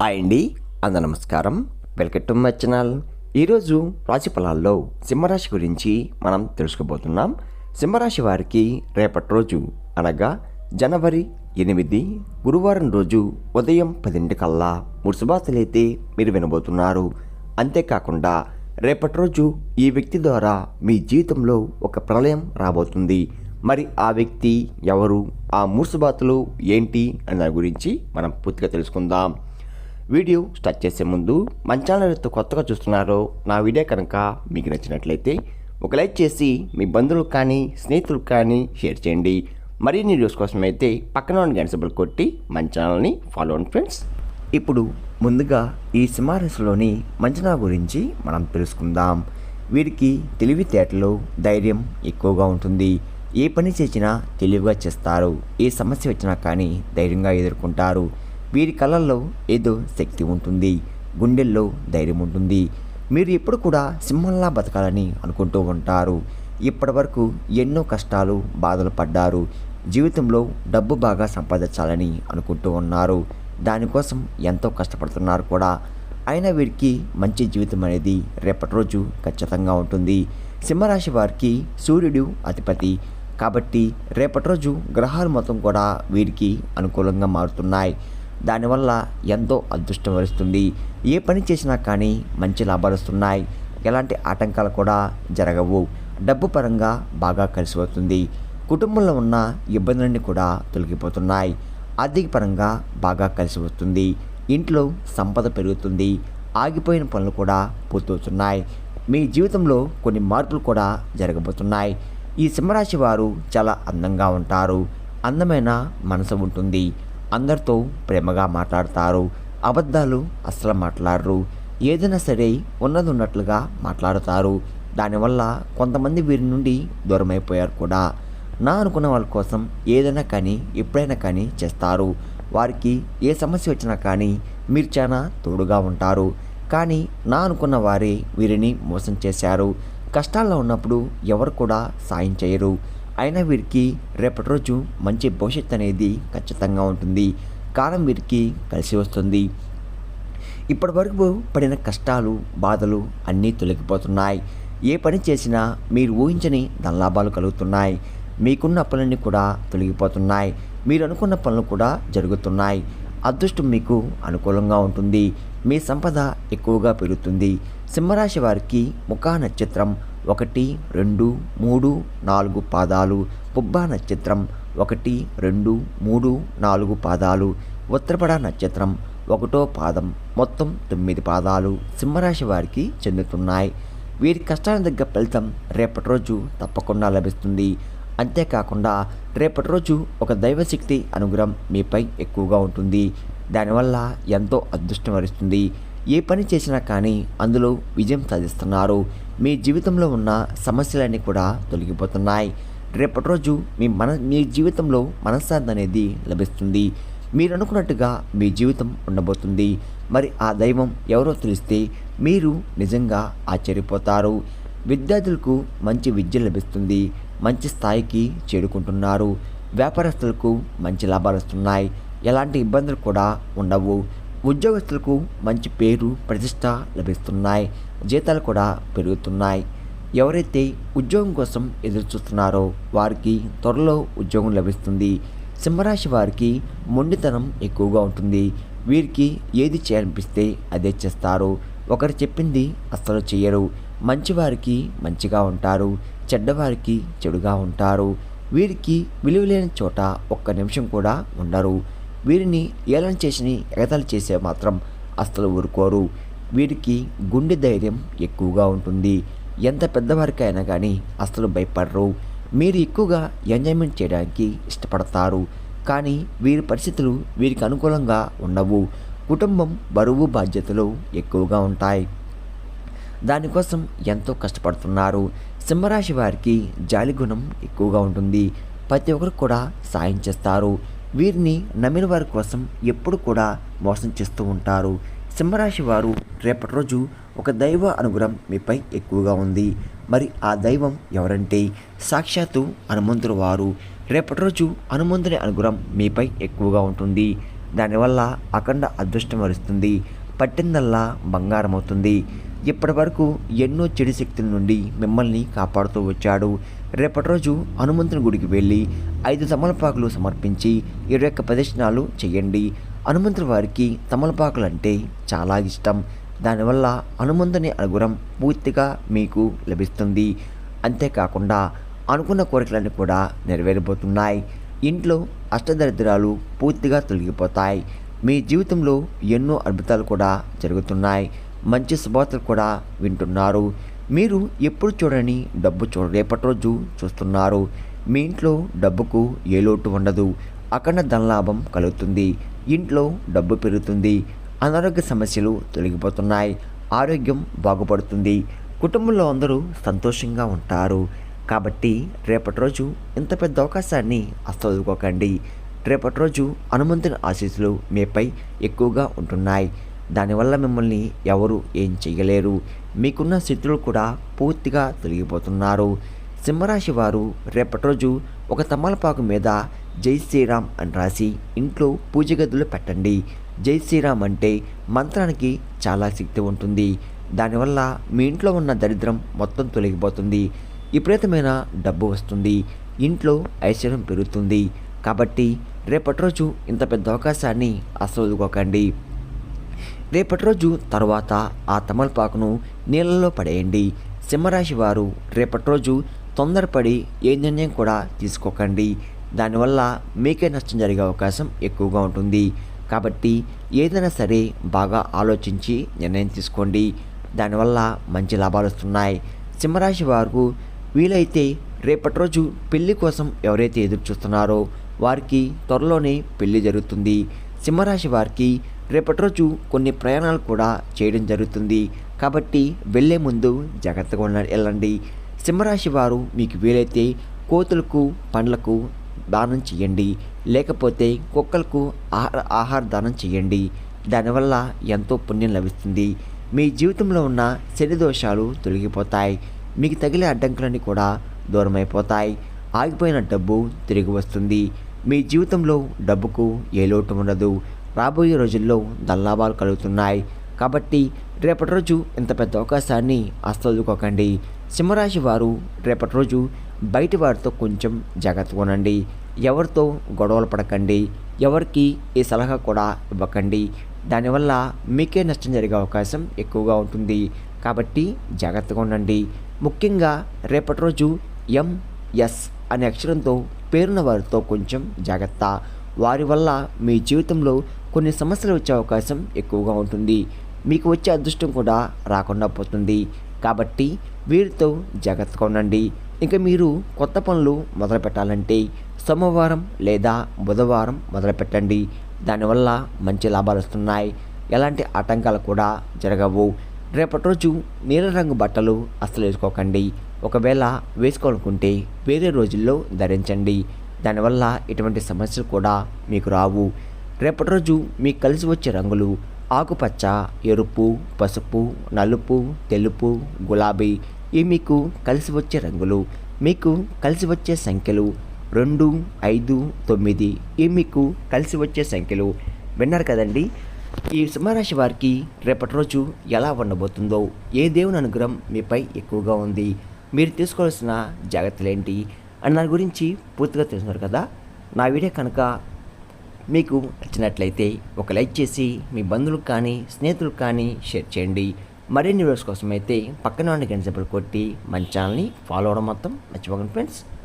Hi అండి, అందరూ నమస్కారం. Welcome to my channel. ఈరోజు రాశి ఫలాల్లో సింహరాశి గురించి మనం తెలుసుకోబోతున్నాం. సింహరాశి వారికి రేపటి రోజు అనగా జనవరి 8 గురువారం రోజు ఉదయం 10 కల్లా 3 శుభార్తలైతే మీరు వినబోతున్నారు. అంతేకాకుండా రేపటి రోజు ఈ వ్యక్తి ద్వారా మీ జీవితంలో ఒక ప్రళయం రాబోతుంది. మరి ఆ వ్యక్తి ఎవరు, ఆ 3 శుభార్తలు ఏంటి అన్న దాని గురించి మనం పూర్తిగా తెలుసుకుందాం. వీడియో స్టార్ట్ చేసే ముందు మన ఛానల్ కొత్తగా చూస్తున్నారో నా వీడియో కనుక మీకు నచ్చినట్లయితే ఒక లైక్ చేసి మీ బంధువులకు కానీ స్నేహితులకు కానీ షేర్ చేయండి. మరిన్ని వీడియోస్ కోసం అయితే పక్కన ఉన్న గంట సింబల్ కొట్టి మన ఛానల్ని ఫాలో అవ్వండి ఫ్రెండ్స్. ఇప్పుడు ముందుగా ఈ సింహరాశిలోని మంచనా గురించి మనం తెలుసుకుందాం. వీరికి తెలివితేటలు, ధైర్యం ఎక్కువగా ఉంటుంది. ఏ పని చేసినా తెలివిగా చేస్తారు. ఏ సమస్య వచ్చినా కానీ ధైర్యంగా ఎదుర్కొంటారు. వీరి కళ్ళల్లో ఏదో శక్తి ఉంటుంది, గుండెల్లో ధైర్యం ఉంటుంది. మీరు ఎప్పుడు కూడా సింహంలా బతకాలని అనుకుంటూ ఉంటారు. ఇప్పటి వరకు ఎన్నో కష్టాలు, బాధలు పడ్డారు. జీవితంలో డబ్బు బాగా సంపాదించాలని అనుకుంటూ ఉన్నారు. దానికోసం ఎంతో కష్టపడుతున్నారు కూడా. అయినా వీరికి మంచి జీవితం అనేది రేపటి రోజు ఖచ్చితంగా ఉంటుంది. సింహరాశి వారికి సూర్యుడు అధిపతి కాబట్టి రేపటి రోజు గ్రహాలు మొత్తం కూడా వీరికి అనుకూలంగా మారుతున్నాయి. దానివల్ల ఎంతో అదృష్టం వరిస్తుంది. ఏ పని చేసినా కానీ మంచి లాభాలు వస్తున్నాయి. ఎలాంటి ఆటంకాలు కూడా జరగవు. డబ్బు పరంగా బాగా కలిసి వస్తుంది. కుటుంబంలో ఉన్న ఇబ్బందులన్నీ కూడా తొలగిపోతున్నాయి. ఆర్థిక పరంగా బాగా కలిసి వస్తుంది. ఇంట్లో సంపద పెరుగుతుంది. ఆగిపోయిన పనులు కూడా పూర్తవుతున్నాయి. మీ జీవితంలో కొన్ని మార్పులు కూడా జరగబోతున్నాయి. ఈ సింహరాశి వారు చాలా అందంగా ఉంటారు. అందమైన మనసు ఉంటుంది. అందరితో ప్రేమగా మాట్లాడతారు. అబద్ధాలు అస్సలు మాట్లాడరు. ఏదైనా సరే ఉన్నది ఉన్నట్లుగా మాట్లాడతారు. దానివల్ల కొంతమంది వీరి నుండి దూరం అయిపోయారు కూడా. నా అనుకున్న వాళ్ళ కోసం ఏదైనా కానీ ఎప్పుడైనా కానీ చేస్తారు. వారికి ఏ సమస్య వచ్చినా కానీ మీరు చాలా తోడుగా ఉంటారు. కానీ నా అనుకున్న వారే వీరిని మోసం చేశారు. కష్టాల్లో ఉన్నప్పుడు ఎవరు కూడా సాయం చేయరు. అయినా వీరికి రేపటి రోజు మంచి భవిష్యత్తు అనేది ఖచ్చితంగా ఉంటుంది. కాలం వీరికి కలిసి వస్తుంది. ఇప్పటి వరకు పడిన కష్టాలు, బాధలు అన్నీ తొలగిపోతున్నాయి. ఏ పని చేసినా మీరు ఊహించని ధనలాభాలు కలుగుతున్నాయి. మీకున్న అప్పులన్నీ కూడా తొలగిపోతున్నాయి. మీరు అనుకున్న పనులు కూడా జరుగుతున్నాయి. అదృష్టం మీకు అనుకూలంగా ఉంటుంది. మీ సంపద ఎక్కువగా పెరుగుతుంది. సింహరాశి వారికి ముఖా నక్షత్రం 1, 2, 3, 4 పాదాలు, పుబ్బా నక్షత్రం 1, 2, 3, 4 పాదాలు, ఉత్తరపడ నక్షత్రం 1వ పాదం, మొత్తం 9 పాదాలు సింహరాశి వారికి చెందుతున్నాయి. వీరి కష్టానికి తగ్గ ఫలితం రేపటి రోజు తప్పకుండా లభిస్తుంది. అంతేకాకుండా రేపటి రోజు ఒక దైవశక్తి అనుగ్రహం మీపై ఎక్కువగా ఉంటుంది. దానివల్ల ఎంతో అదృష్టం వరిస్తుంది. ఏ పని చేసినా కానీ అందులో విజయం సాధిస్తున్నారు. మీ జీవితంలో ఉన్న సమస్యలన్నీ కూడా తొలగిపోతున్నాయి. రేపటి రోజు మీ జీవితంలో మనశ్శాంతి అనేది లభిస్తుంది. మీరు అనుకున్నట్టుగా మీ జీవితం ఉండబోతుంది. మరి ఆ దైవం ఎవరో తెలిస్తే మీరు నిజంగా ఆశ్చర్యపోతారు. విద్యార్థులకు మంచి విద్య లభిస్తుంది. మంచి స్థాయికి చేరుకుంటున్నారు. వ్యాపారస్తులకు మంచి లాభాలు వస్తున్నాయి. ఎలాంటి ఇబ్బందులు కూడా ఉండవు. ఉద్యోగస్తులకు మంచి పేరు, ప్రతిష్ట లభిస్తున్నాయి. జీతాలు కూడా పెరుగుతున్నాయి. ఎవరైతే ఉద్యోగం కోసం ఎదురు చూస్తున్నారో వారికి త్వరలో ఉద్యోగం లభిస్తుంది. సింహరాశి వారికి మొండితనం ఎక్కువగా ఉంటుంది. వీరికి ఏది చేయాలనిపిస్తే అదే చేస్తారు. ఒకరు చెప్పింది అస్సలు చేయరు. మంచివారికి మంచిగా ఉంటారు. చెడ్డవారికి చెడుగా ఉంటారు. వీరికి విలువలేని చోట ఒక్క నిమిషం కూడా ఉండరు. వీరిని ఏలన చేసి ఎగతాళి చేసే మాత్రం అస్సలు ఊరుకోరు. వీరికి గుండె ధైర్యం ఎక్కువగా ఉంటుంది. ఎంత పెద్దవారికి అయినా కానీ అస్సలు భయపడరు. మీరు ఎక్కువగా ఎంజాయ్మెంట్ చేయడానికి ఇష్టపడతారు. కానీ వీరి పరిస్థితులు వీరికి అనుకూలంగా ఉండవు. కుటుంబం బరువు, బాధ్యతలు ఎక్కువగా ఉంటాయి. దానికోసం ఎంతో కష్టపడుతున్నారు. సింహరాశి వారికి జాలి గుణం ఎక్కువగా ఉంటుంది. ప్రతి ఒక్కరు కూడా సాయం చేస్తారు. వీరిని నమ్మిన వారి కోసం ఎప్పుడు కూడా మోసం చేస్తూ ఉంటారు. సింహరాశి వారు రేపటి రోజు ఒక దైవ అనుగ్రహం మీపై ఎక్కువగా ఉంది. మరి ఆ దైవం ఎవరంటే సాక్షాత్తు హనుమంతుడు వారు. రేపటి రోజు హనుమంతుని అనుగ్రహం మీపై ఎక్కువగా ఉంటుంది. దానివల్ల అఖండ అదృష్టం వరుస్తుంది. పట్టిందల్లా బంగారం అవుతుంది. ఇప్పటి వరకు ఎన్నో చెడు శక్తుల నుండి మిమ్మల్ని కాపాడుతూ వచ్చాడు. రేపటి రోజు హనుమంతుని గుడికి వెళ్ళి 5 తమలపాకులు సమర్పించి 21 ప్రదక్షిణాలు చేయండి. హనుమంతుని వారికి తమలపాకులు అంటే చాలా ఇష్టం. దానివల్ల హనుమంతుని అనుగ్రహం పూర్తిగా మీకు లభిస్తుంది. అంతేకాకుండా అనుకున్న కోరికలన్నీ కూడా నెరవేరబోతున్నాయి. ఇంట్లో అష్టదరిద్రాలు పూర్తిగా తొలగిపోతాయి. మీ జీవితంలో ఎన్నో అద్భుతాలు కూడా జరుగుతున్నాయి. మంచి శుభవార్తలు కూడా వింటున్నారు. మీరు ఎప్పుడు చూడని డబ్బు రేపటి రోజు చూస్తున్నారు. మీ ఇంట్లో డబ్బుకు ఏ లోటు ఉండదు. అఖండ ధనలాభం కలుగుతుంది. ఇంట్లో డబ్బు పెరుగుతుంది. అనారోగ్య సమస్యలు తొలగిపోతున్నాయి. ఆరోగ్యం బాగుపడుతుంది. కుటుంబంలో అందరూ సంతోషంగా ఉంటారు. కాబట్టి రేపటి రోజు ఇంత పెద్ద అవకాశాన్ని అస్సలు వదులుకోకండి. రేపటి రోజు హనుమంతుని ఆశీస్సులు మీపై ఎక్కువగా ఉంటున్నాయి. దానివల్ల మిమ్మల్ని ఎవరు ఏం చేయలేరు. మీకున్న శత్రువులు కూడా పూర్తిగా తొలగిపోతున్నారు. సింహరాశి వారు రేపటి రోజు ఒక తమలపాకు మీద జై శ్రీరామ్ అని రాసి ఇంట్లో పూజ గదిలో పెట్టండి. జై శ్రీరామ్ అంటే మంత్రానికి చాలా శక్తి ఉంటుంది. దానివల్ల మీ ఇంట్లో ఉన్న దరిద్రం మొత్తం తొలగిపోతుంది. విపరీతమైన డబ్బు వస్తుంది. ఇంట్లో ఐశ్వర్యం పెరుగుతుంది. కాబట్టి రేపటి రోజు ఇంత పెద్ద అవకాశాన్ని అస్సలు వదులుకోకండి. రేపటి రోజు తర్వాత ఆ తమలపాకును నీళ్ళలో పడేయండి. సింహరాశి వారు రేపటి రోజు తొందరపడి ఏ నిర్ణయం కూడా తీసుకోకండి. దానివల్ల మీకే నష్టం జరిగే అవకాశం ఎక్కువగా ఉంటుంది. కాబట్టి ఏదైనా సరే బాగా ఆలోచించి నిర్ణయం తీసుకోండి. దానివల్ల మంచి లాభాలు వస్తున్నాయి. సింహరాశి వారు వీలైతే రేపటి రోజు పెళ్లి కోసం ఎవరైతే ఎదురు చూస్తున్నారో వారికి త్వరలోనే పెళ్లి జరుగుతుంది. సింహరాశి వారికి రేపటి రోజు కొన్ని ప్రయాణాలు కూడా చేయడం జరుగుతుంది. కాబట్టి వెళ్ళే ముందు జాగ్రత్తగా వెళ్ళండి. సింహరాశి వారు మీకు వీలైతే కోతులకు పండ్లకు దానం చేయండి. లేకపోతే కుక్కలకు ఆహార దానం చేయండి. దానివల్ల ఎంతో పుణ్యం లభిస్తుంది. మీ జీవితంలో ఉన్న శని దోషాలు తొలగిపోతాయి. మీకు తగిలే అడ్డంకులన్నీ కూడా దూరమైపోతాయి. ఆగిపోయిన డబ్బు తిరిగి వస్తుంది. మీ జీవితంలో డబ్బుకు ఏ లోటు ఉండదు. రాబోయే రోజుల్లో ధనలాభాలు కలుగుతున్నాయి. కాబట్టి రేపటి రోజు ఇంత పెద్ద అవకాశాన్ని అస్సలు వదులుకోకండి. సింహరాశి వారు రేపటి రోజు బయటి వారితో కొంచెం జాగ్రత్తగా ఉండండి. ఎవరితో గొడవలు పడకండి. ఎవరికి ఈ సలహా కూడా ఇవ్వకండి. దానివల్ల మీకే నష్టం జరిగే అవకాశం ఎక్కువగా ఉంటుంది. కాబట్టి జాగ్రత్తగా ఉండండి. ముఖ్యంగా రేపటి రోజు ఎంఎస్ అనే అక్షరంతో పేరున్న వారితో కొంచెం జాగ్రత్త. వారి వల్ల మీ జీవితంలో కొన్ని సమస్యలు వచ్చే అవకాశం ఎక్కువగా ఉంటుంది. మీకు వచ్చే అదృష్టం కూడా రాకుండా పోతుంది. కాబట్టి వీరితో జాగ్రత్తగా ఉండండి. ఇక మీరు కొత్త పనులు మొదలు పెట్టాలంటే సోమవారం లేదా బుధవారం మొదలుపెట్టండి. దానివల్ల మంచి లాభాలు వస్తున్నాయి. ఎలాంటి ఆటంకాలు కూడా జరగవు. రేపటి రోజు నీలరంగు బట్టలు అస్సలు వేసుకోకండి. ఒకవేళ వేసుకోవాలనుకుంటే వేరే రోజుల్లో ధరించండి. దానివల్ల ఎటువంటి సమస్యలు కూడా మీకు రావు. రేపటి రోజు మీకు కలిసి వచ్చే రంగులు ఆకుపచ్చ, ఎరుపు, పసుపు, నలుపు, తెలుపు, గులాబీ. ఇవి మీకు కలిసి వచ్చే రంగులు. మీకు కలిసి వచ్చే సంఖ్యలు 2, 5, 9. ఇవి మీకు కలిసి వచ్చే సంఖ్యలు. విన్నారు కదండి. ఈ సింహరాశి వారికి రేపటి రోజు ఎలా ఉండబోతుందో, ఏ దేవుని అనుగ్రహం మీపై ఎక్కువగా ఉంది, మీరు తీసుకోవాల్సిన జాగ్రత్తలు ఏంటి అని దాని గురించి పూర్తిగా తెలుసుకున్నారు కదా. నా వీడియో కనుక మీకు నచ్చినట్లయితే ఒక లైక్ చేసి మీ బంధువులకు కానీ స్నేహితులకు కానీ షేర్ చేయండి. మరిన్ని వీడియోస్ కోసం అయితే పక్కన ఉన్న గంట సింబల్ కొట్టి మన ఛానల్ని ఫాలో అవ్వడం మొత్తం మర్చిపోకండి ఫ్రెండ్స్.